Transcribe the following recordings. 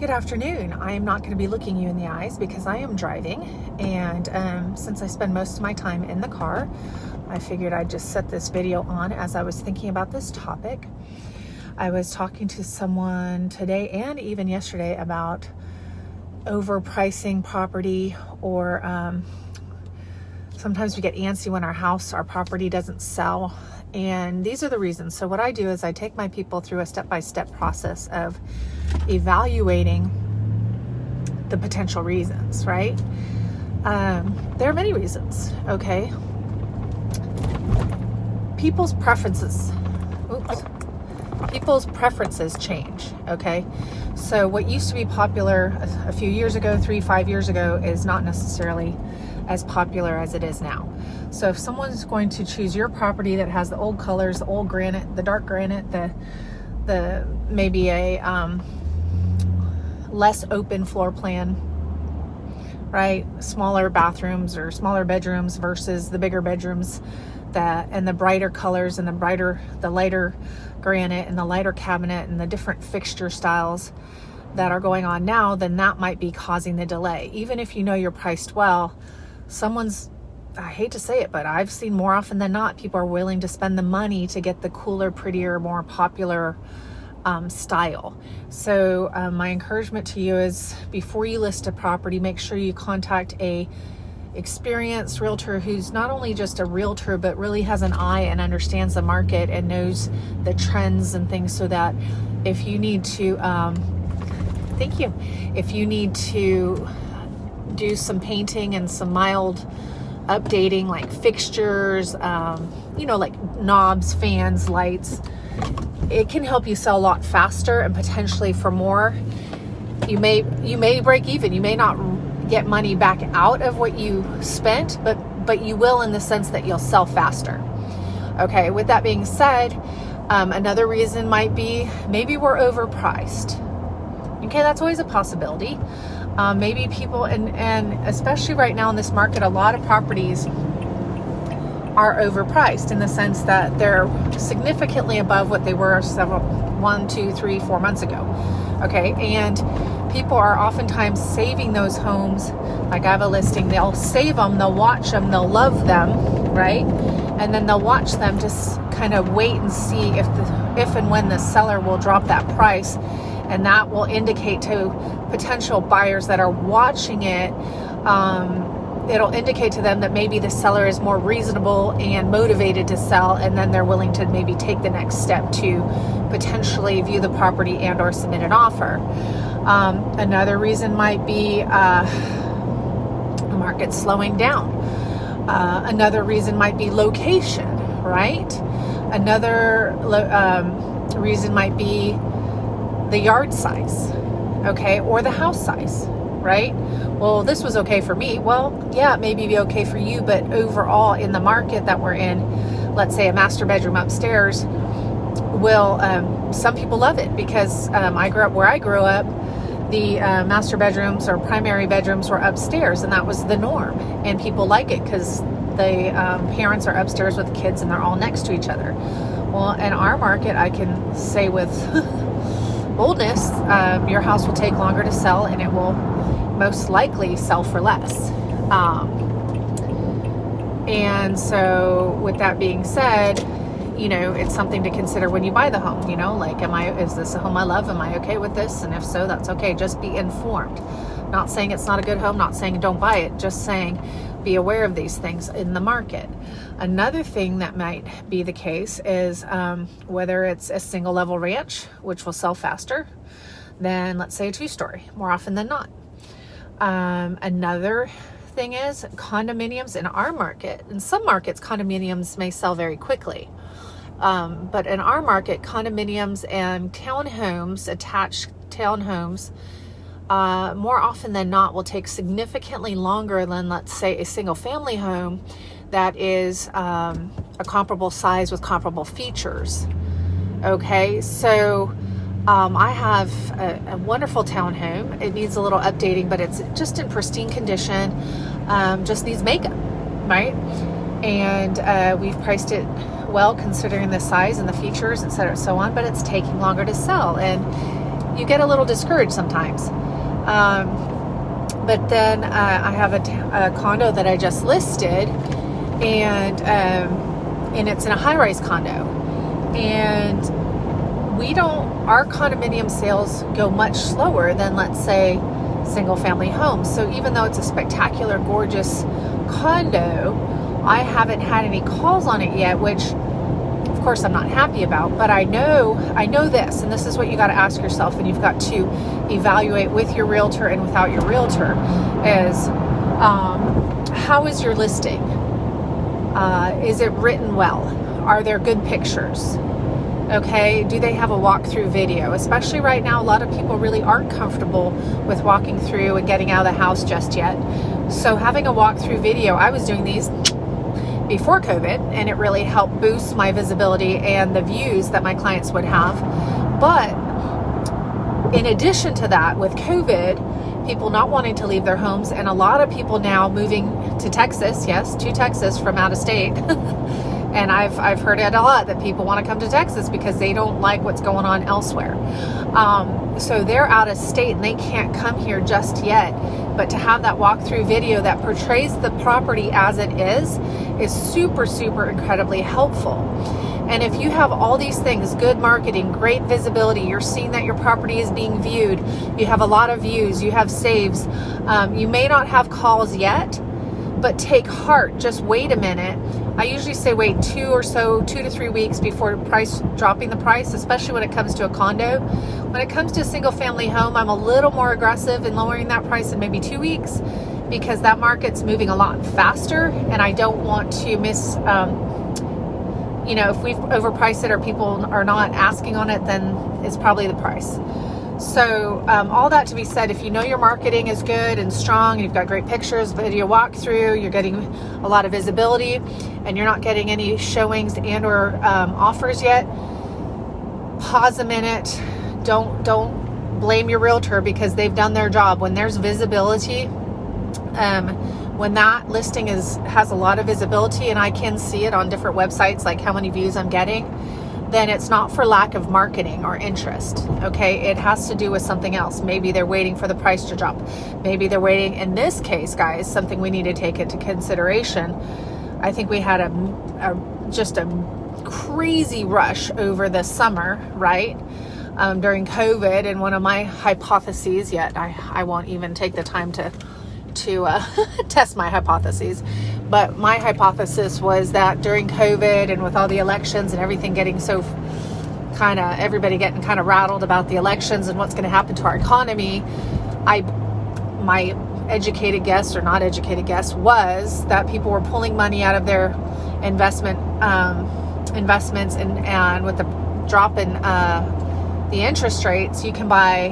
Good afternoon. I am not going to be looking you in the eyes because I am driving, and since I spend most of my time in the car, I figured I'd just set this video on as I was thinking about this topic. I was talking to someone today and even yesterday about overpricing property, or sometimes we get antsy when our property doesn't sell, and these are the reasons. So what I do is I take my people through a step-by-step process of evaluating the potential reasons, right? There are many reasons, okay? People's preferences change, okay? So what used to be popular a few years ago, 3-5 years ago, is not necessarily as popular as it is now. So if someone's going to choose your property that has the old colors, the old granite, the dark granite, the maybe a less open floor plan, right? Smaller bathrooms or smaller bedrooms versus the bigger bedrooms, and the brighter colors and the lighter granite and the lighter cabinet and the different fixture styles that are going on now, then that might be causing the delay. Even if you know you're priced well, I hate to say it, but I've seen more often than not, people are willing to spend the money to get the cooler, prettier, more popular style. So my encouragement to you is, before you list a property, make sure you contact a experienced realtor who's not only just a realtor, but really has an eye and understands the market and knows the trends and things, so that if you need to, if you need to do some painting and some mild updating, like fixtures, like knobs, fans, lights, it can help you sell a lot faster and potentially for more. You may break even. You may not get money back out of what you spent, but you will, in the sense that you'll sell faster. Okay, with that being said, another reason might be maybe we're overpriced. Okay, that's always a possibility. Maybe people, and especially right now in this market, a lot of properties are overpriced in the sense that they're significantly above what they were 1, 2, 3, 4 months ago. Okay, and people are oftentimes saving those homes. Like, I have a listing, they'll save them, they'll watch them, they'll love them, right? And then they'll watch them, just kind of wait and see if and when the seller will drop that price. And that will indicate to potential buyers that are watching it, it'll indicate to them that maybe the seller is more reasonable and motivated to sell, and then they're willing to maybe take the next step to potentially view the property and or submit an offer. Another reason might be the market slowing down. Another reason might be location, right? Another reason might be the yard size, okay, or the house size, right? Well, this was okay for me. Well, yeah, it may be okay for you, but overall in the market that we're in, let's say a master bedroom upstairs will, some people love it because where I grew up, the master bedrooms or primary bedrooms were upstairs, and that was the norm, and people like it because the parents are upstairs with the kids and they're all next to each other. Well, in our market, I can say with boldness, your house will take longer to sell, and it will most likely sell for less. And so with that being said, it's something to consider when you buy the home. Like, is this a home I love? Am I okay with this? And if so, that's okay. Just be informed. Not saying it's not a good home, not saying don't buy it, just saying be aware of these things in the market. Another thing that might be the case is whether it's a single level ranch, which will sell faster than, let's say, a 2-story, more often than not. Another thing is condominiums in our market. In some markets, condominiums may sell very quickly. But in our market, condominiums and townhomes, attached townhomes, more often than not will take significantly longer than, let's say, a single family home that is a comparable size with comparable features. Okay, so I have a wonderful townhome. It needs a little updating, but it's just in pristine condition, just needs makeup, right? And we've priced it well considering the size and the features, et cetera, so on, but it's taking longer to sell. And you get a little discouraged sometimes. But then I have a condo that I just listed, and it's in a high-rise condo, and our condominium sales go much slower than, let's say, single-family homes. So even though it's a spectacular, gorgeous condo, I haven't had any calls on it yet, which of course I'm not happy about. But I know this, and this is what you got to ask yourself, and you've got to evaluate with your realtor and without your realtor, is how is your listing? Is it written well? Are there good pictures? Okay, do they have a walkthrough video? Especially right now, a lot of people really aren't comfortable with walking through and getting out of the house just yet. So having a walkthrough video, I was doing these before COVID, and it really helped boost my visibility and the views that my clients would have. But in addition to that, with COVID, people not wanting to leave their homes, and a lot of people now moving to Texas, yes, to Texas from out of state. And I've heard it a lot that people want to come to Texas because they don't like what's going on elsewhere. So they're out of state and they can't come here just yet. But to have that walkthrough video that portrays the property as it is super, super incredibly helpful. And if you have all these things, good marketing, great visibility, you're seeing that your property is being viewed, you have a lot of views, you have saves, you may not have calls yet, but take heart. Just wait a minute. I usually say wait 2 to 3 weeks before dropping the price, especially when it comes to a condo. When it comes to a single family home, I'm a little more aggressive in lowering that price in maybe 2 weeks, because that market's moving a lot faster, and I don't want to miss, if we've overpriced it or people are not asking on it, then it's probably the price. So all that to be said, if you know your marketing is good and strong, and you've got great pictures, video walkthrough, you're getting a lot of visibility, and you're not getting any showings and or offers yet, pause a minute. Don't blame your realtor, because they've done their job. When there's visibility, when that listing has a lot of visibility, and I can see it on different websites, like how many views I'm getting, then it's not for lack of marketing or interest. Okay, it has to do with something else. Maybe they're waiting for the price to drop. Maybe they're waiting. In this case, guys, something we need to take into consideration. I think we had just a crazy rush over the summer, right? During COVID, and one of my hypotheses, yet I won't even take the time to test my hypotheses, but my hypothesis was that during COVID, and with all the elections and everything getting so everybody getting kind of rattled about the elections and what's going to happen to our economy, my educated guess or not educated guess was that people were pulling money out of their investments, and with the drop in the interest rates, you can buy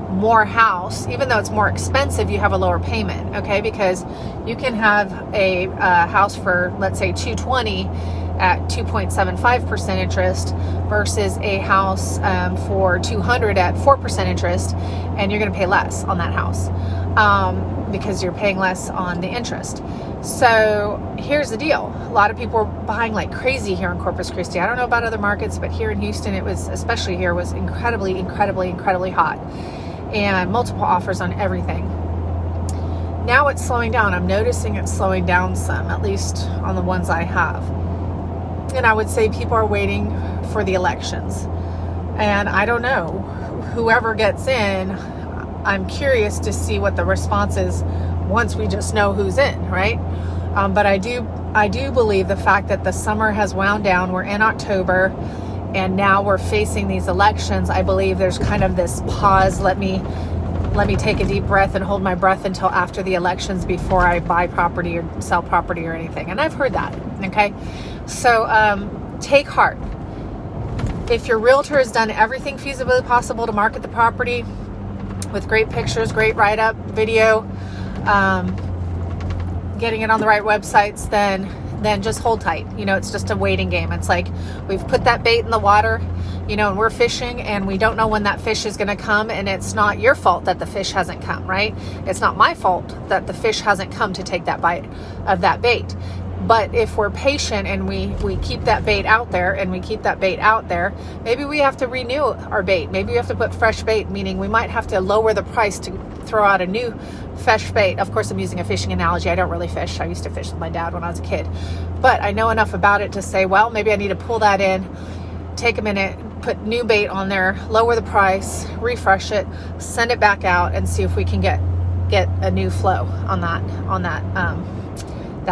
more house. Even though it's more expensive, you have a lower payment, okay? Because you can have a house for, let's say, $220 at 2.75% interest versus a house for $200 at 4% interest, and you're going to pay less on that house because you're paying less on the interest. So here's the deal. A lot of people are buying like crazy here in Corpus Christi. I don't know about other markets, but here in Houston, especially here, was incredibly, incredibly, incredibly hot, and multiple offers on everything. Now it's slowing down. I'm noticing it's slowing down some, at least on the ones I have. And I would say people are waiting for the elections. And I don't know, whoever gets in, I'm curious to see what the response is once we just know who's in, right? But I do believe the fact that the summer has wound down, we're in October, and now we're facing these elections. I believe there's kind of this pause. Let me take a deep breath and hold my breath until after the elections before I buy property or sell property or anything. And I've heard that, okay? So take heart. If your realtor has done everything feasibly possible to market the property with great pictures, great write-up, video, getting it on the right websites, then just hold tight. It's just a waiting game. It's like we've put that bait in the water, and we're fishing, and we don't know when that fish is going to come, and it's not your fault that the fish hasn't come, right? It's not my fault that the fish hasn't come to take that bite of that bait. But if we're patient and we keep that bait out there and we keep that bait out there, maybe we have to renew our bait. Maybe we have to put fresh bait, meaning we might have to lower the price to throw out a new fresh bait. Of course, I'm using a fishing analogy. I don't really fish. I used to fish with my dad when I was a kid. But I know enough about it to say, well, maybe I need to pull that in, take a minute, put new bait on there, lower the price, refresh it, send it back out, and see if we can get a new flow on that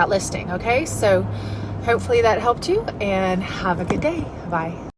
listing. Okay, so hopefully that helped you, and have a good day. Bye.